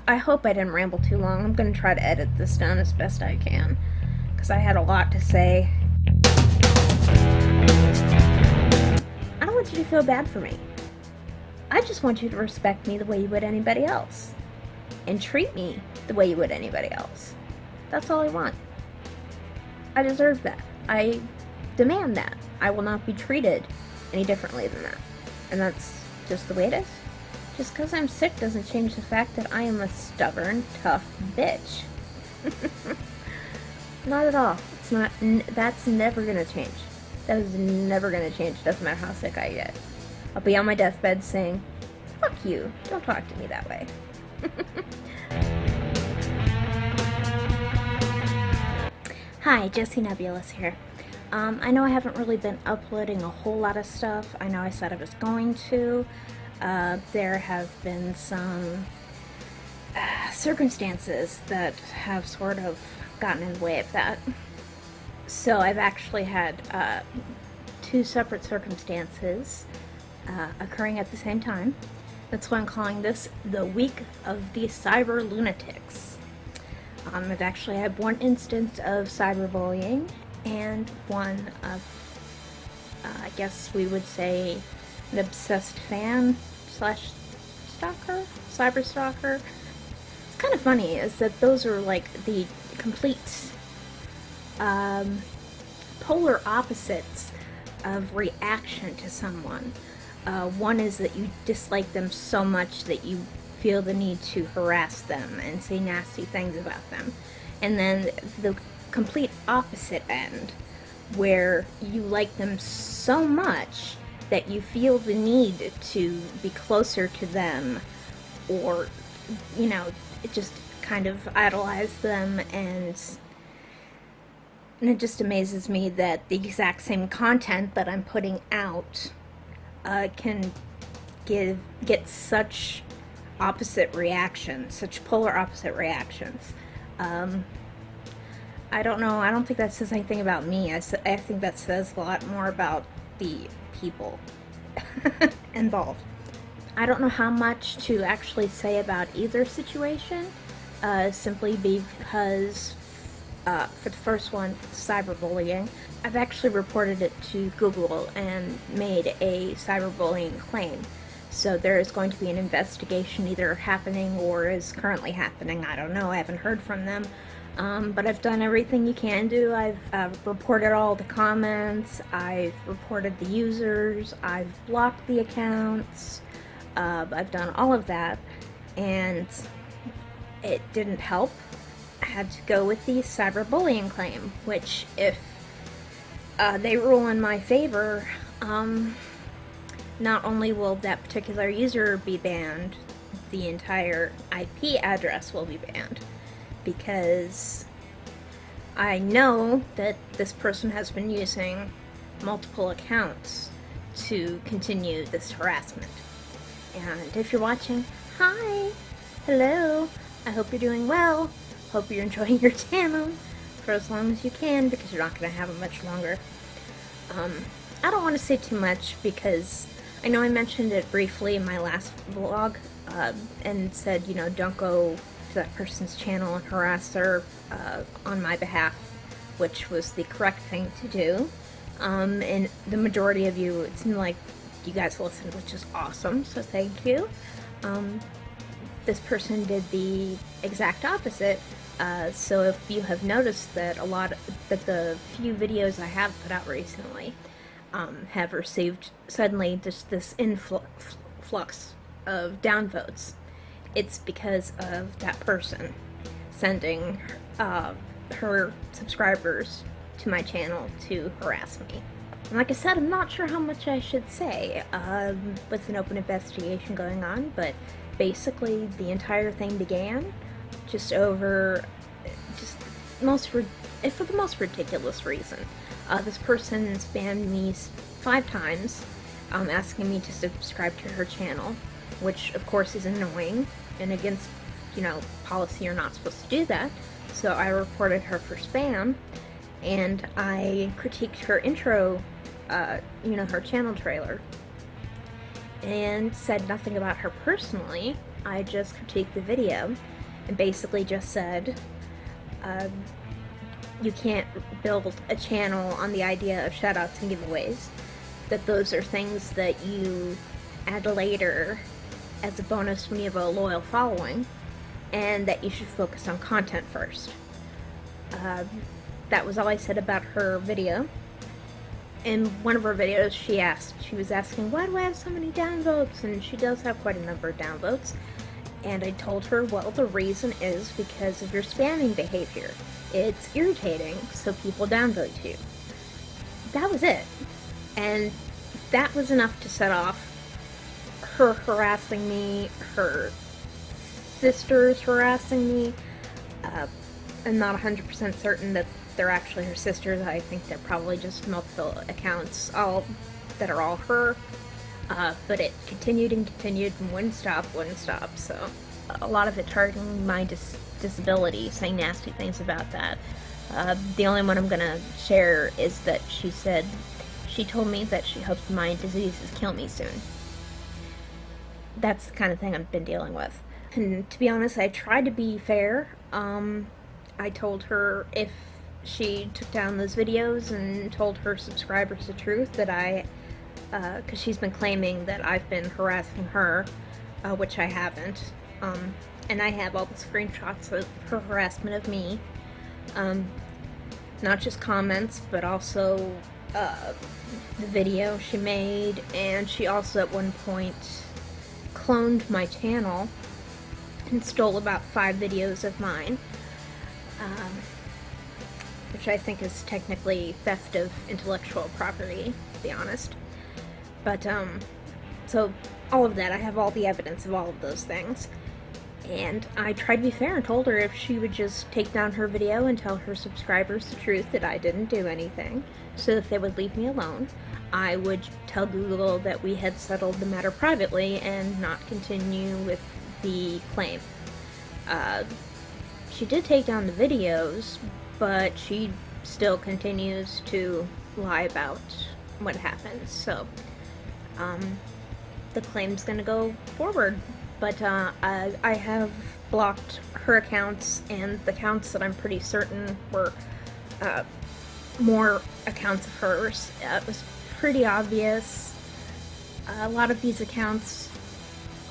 I hope I didn't ramble too long. I'm gonna try to edit this down as best I can, because I had a lot to say. I don't want you to feel bad for me. I just want you to respect me the way you would anybody else. And treat me the way you would anybody else. That's all I want. I deserve that. I demand that. I will not be treated any differently than that. And that's just the way it is. Just because I'm sick doesn't change the fact that I am a stubborn, tough bitch. Not at all. It's not. That's never gonna change. That is never gonna change. Doesn't matter how sick I get. I'll be on my deathbed saying, "Fuck you. Don't talk to me that way." Hi, Jessie Nebulous here. I know I haven't really been uploading a whole lot of stuff. I know I said I was going to. There have been some circumstances that have sort of gotten in the way of that. So I've actually had two separate circumstances occurring at the same time. That's why I'm calling this the week of the Cyberlunatics. I've actually had one instance of cyberbullying and one of, I guess we would say, an obsessed fan slash stalker, cyberstalker. It's kind of funny is that those are like the complete polar opposites of reaction to someone. One is that you dislike them so much that you feel the need to harass them and say nasty things about them. And then the complete opposite end, where you like them so much that you feel the need to be closer to them, or, you know, just kind of idolize them. And it just amazes me that the exact same content that I'm putting out can get such opposite reactions, such polar opposite reactions. I don't know, I don't think that says anything about me. I think that says a lot more about the people involved. I don't know how much to actually say about either situation, simply because for the first one, cyberbullying, I've actually reported it to Google and made a cyberbullying claim. So there is going to be an investigation either happening or is currently happening. I don't know, I haven't heard from them. But I've done everything you can do. I've reported all the comments, I've reported the users, I've blocked the accounts, I've done all of that, and it didn't help. I had to go with the cyberbullying claim, which if they rule in my favor, not only will that particular user be banned, the entire IP address will be banned, because I know that this person has been using multiple accounts to continue this harassment. And if you're watching, hi! Hello! I hope you're doing well. Hope you're enjoying your channel for as long as you can, because you're not going to have it much longer. I don't want to say too much because I know I mentioned it briefly in my last vlog, and said, you know, don't go to that person's channel and harass her on my behalf, which was the correct thing to do. And the majority of you, it seemed like you guys listened, which is awesome, so thank you. This person did the exact opposite. So if you have noticed that the few videos I have put out recently have received suddenly just this influx of downvotes, it's because of that person sending her subscribers to my channel to harass me. And like I said, I'm not sure how much I should say with an open investigation going on, but basically the entire thing began for the most ridiculous reason. This person spammed me 5 times, asking me to subscribe to her channel, which of course is annoying, and against, you know, policy you're not supposed to do that. So I reported her for spam, and I critiqued her intro, you know, her channel trailer, and said nothing about her personally, I just critiqued the video and basically just said, you can't build a channel on the idea of shoutouts and giveaways. That those are things that you add later as a bonus when you have a loyal following, and that you should focus on content first. That was all I said about her video. In one of her videos, she was asking, why do I have so many downvotes? And she does have quite a number of downvotes. And I told her, well, the reason is because of your spamming behavior. It's irritating, so people downvote you. That was it. And that was enough to set off her harassing me, her sisters harassing me. I'm not 100% certain that they're actually her sisters. I think they're probably just multiple accounts, that are all her. But it continued and continued and wouldn't stop. So a lot of it targeting my disability, saying nasty things about that. The only one I'm gonna share is that she told me that she hopes my diseases kill me soon. That's the kind of thing I've been dealing with. And to be honest, I tried to be fair. I told her if she took down those videos and told her subscribers the truth, that because she's been claiming that I've been harassing her, which I haven't. And I have all the screenshots of her harassment of me. Not just comments, but also the video she made, and she also at one point cloned my channel and stole about 5 videos of mine, which I think is technically theft of intellectual property, to be honest. But, so all of that, I have all the evidence of all of those things. And I tried to be fair and told her if she would just take down her video and tell her subscribers the truth, that I didn't do anything, so if they would leave me alone, I would tell Google that we had settled the matter privately and not continue with the claim. She did take down the videos, but she still continues to lie about what happened, so the claim's gonna go forward. But I have blocked her accounts and the accounts that I'm pretty certain were more accounts of hers. It was pretty obvious. A lot of these accounts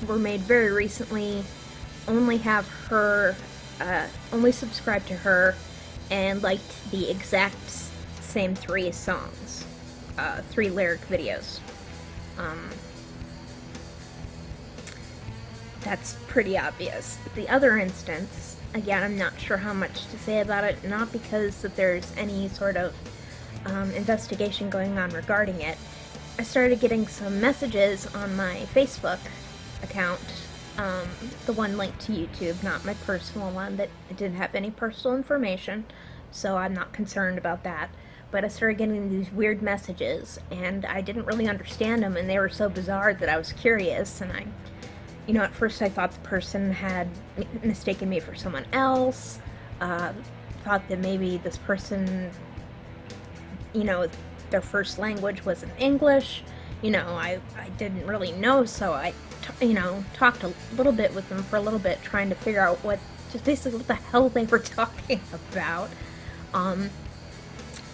were made very recently, only have her, only subscribe to her, and liked the exact same 3 songs, 3 lyric videos. That's pretty obvious. The other instance, again, I'm not sure how much to say about it, not because that there's any sort of investigation going on regarding it. I started getting some messages on my Facebook account, the one linked to YouTube, not my personal one, that didn't have any personal information, so I'm not concerned about that. But I started getting these weird messages, and I didn't really understand them, and they were so bizarre that I was curious, and at first I thought the person had mistaken me for someone else, thought that maybe this person, their first language wasn't English. I didn't really know, so I, talked a little bit with them for a little bit, trying to figure out just basically what the hell they were talking about. And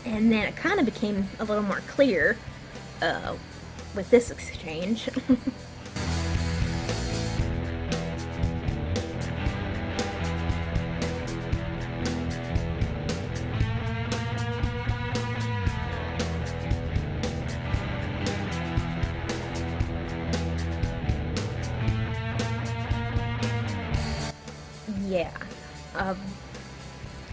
then it kind of became a little more clear, with this exchange. Yeah.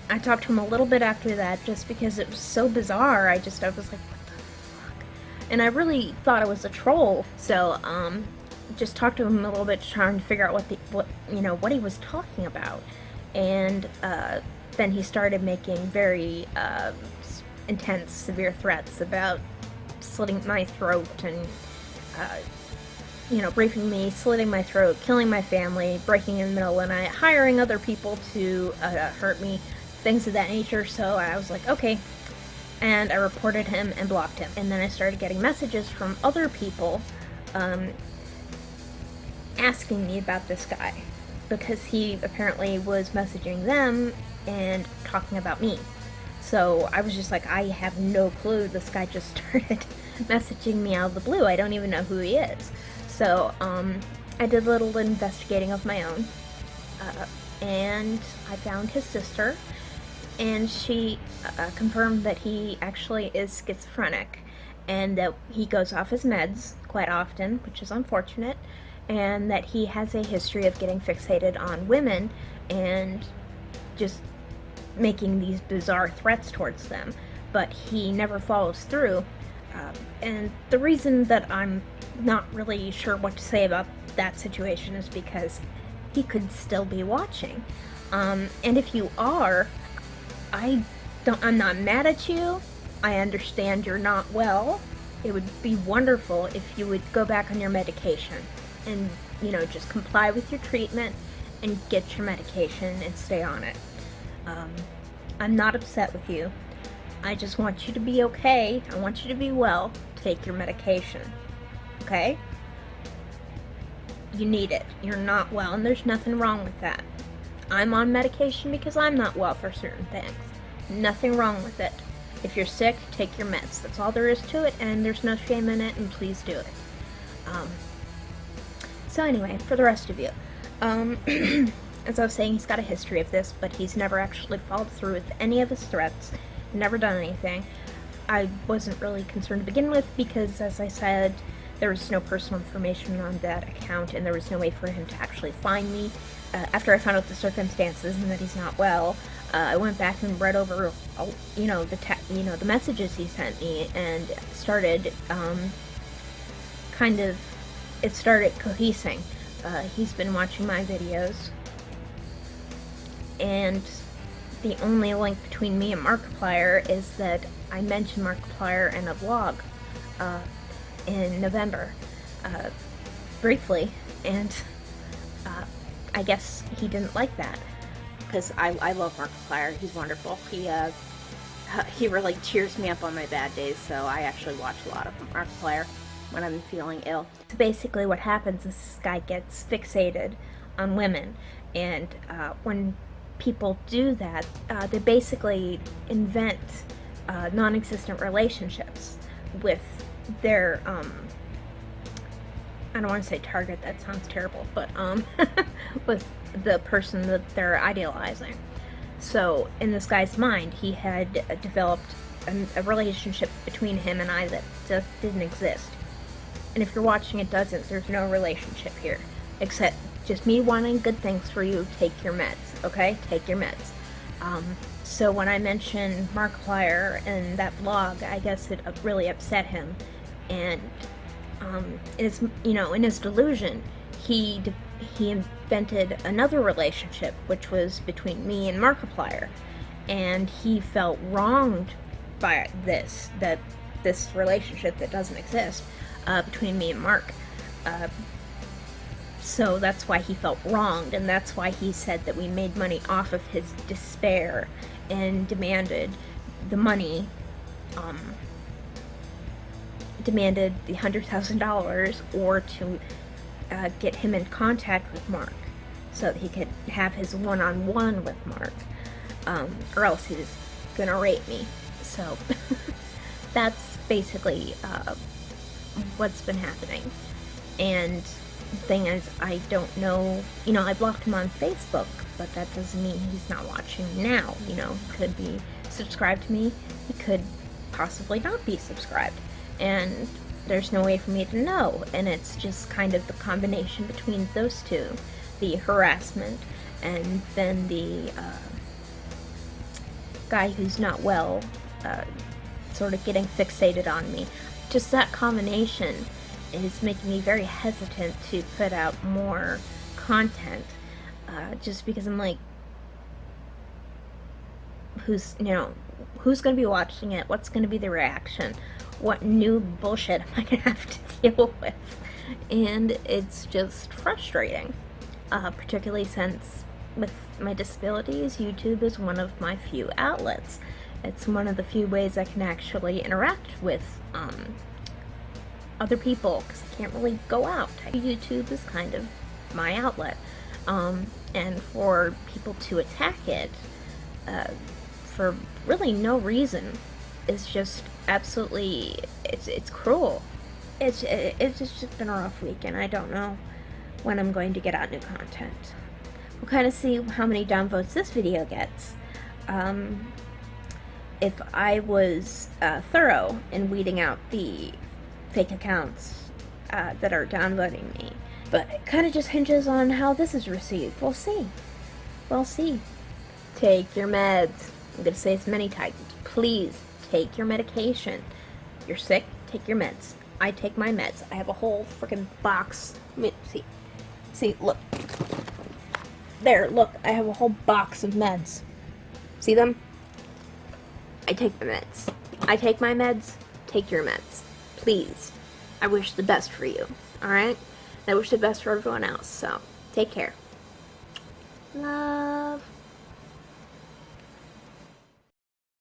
I talked to him a little bit after that, just because it was so bizarre. I was like, what the fuck? And I really thought it was a troll, so, just talked to him a little bit, trying to figure out what he was talking about. And, then he started making very, intense, severe threats about slitting my throat and, raping me, slitting my throat, killing my family, breaking in the middle of the night, hiring other people to hurt me, things of that nature. So I was like, okay. And I reported him and blocked him. And then I started getting messages from other people asking me about this guy because he apparently was messaging them and talking about me. So I was just like, I have no clue. This guy just started messaging me out of the blue. I don't even know who he is. So I did a little investigating of my own, and I found his sister, and she confirmed that he actually is schizophrenic, and that he goes off his meds quite often, which is unfortunate, and that he has a history of getting fixated on women and just making these bizarre threats towards them, but he never follows through. And the reason that I'm not really sure what to say about that situation is because he could still be watching. And if you are, I'm not mad at you. I understand you're not well. It would be wonderful if you would go back on your medication and, you know, just comply with your treatment and get your medication and stay on it. I'm not upset with you. I just want you to be okay. I want you to be well. Take your medication. Okay? You need it. You're not well, and there's nothing wrong with that. I'm on medication because I'm not well for certain things. Nothing wrong with it. If you're sick, take your meds. That's all there is to it, and there's no shame in it, and please do it. So anyway, for the rest of you, as I was saying, he's got a history of this, but he's never actually followed through with any of his threats, never done anything. I wasn't really concerned to begin with because, as I said, there was no personal information on that account, and there was no way for him to actually find me. After I found out the circumstances and that he's not well, I went back and read over, the messages he sent me, and started it started cohesing. He's been watching my videos, and the only link between me and Markiplier is that I mentioned Markiplier in a vlog in November, briefly, and I guess he didn't like that, because I love Markiplier. He's wonderful. He really cheers me up on my bad days, so I actually watch a lot of Markiplier when I'm feeling ill. So basically what happens is this guy gets fixated on women, and when people do that, they basically invent non-existent relationships with their, I don't want to say target, that sounds terrible, but with the person that they're idealizing. So in this guy's mind, he had developed a relationship between him and I that just didn't exist. And if you're watching, it doesn't. There's no relationship here, except just me wanting good things for you. Take your meds, okay? Take your meds. So when I mentioned Markiplier in that vlog, I guess it really upset him, and in his delusion, he invented another relationship, which was between me and Markiplier, and he felt wronged by this relationship that doesn't exist between me and Mark. So that's why he felt wronged, and that's why he said that we made money off of his despair and demanded the money, demanded the $100,000 or to get him in contact with Mark so that he could have his one-on-one with Mark, or else he was gonna rape me. So that's basically what's been happening. And the thing is, I don't know, I blocked him on Facebook, but that doesn't mean he's not watching now. He could be subscribed to me, he could possibly not be subscribed, and there's no way for me to know. And it's just kind of the combination between those two, the harassment and then the guy who's not well sort of getting fixated on me. Just that combination is making me very hesitant to put out more content, just because I'm like, who's going to be watching it? What's going to be the reaction? What new bullshit am I going to have to deal with? And it's just frustrating, particularly since with my disabilities, YouTube is one of my few outlets. It's one of the few ways I can actually interact with other people, because I can't really go out. YouTube is kind of my outlet. And for people to attack it for really no reason is just absolutely, it's cruel. It's just been a rough week, and I don't know when I'm going to get out new content. We'll kind of see how many downvotes this video gets. If I was thorough in weeding out the fake accounts that are downvoting me. But it kind of just hinges on how this is received. We'll see. We'll see. Take your meds. I'm going to say this many times. Please take your medication. You're sick, take your meds. I take my meds. I have a whole freaking box. See, look. There, look. I have a whole box of meds. See them? I take my meds. I take my meds. Take your meds. Please. I wish the best for you. Alright? I wish the best for everyone else. So, take care. Love.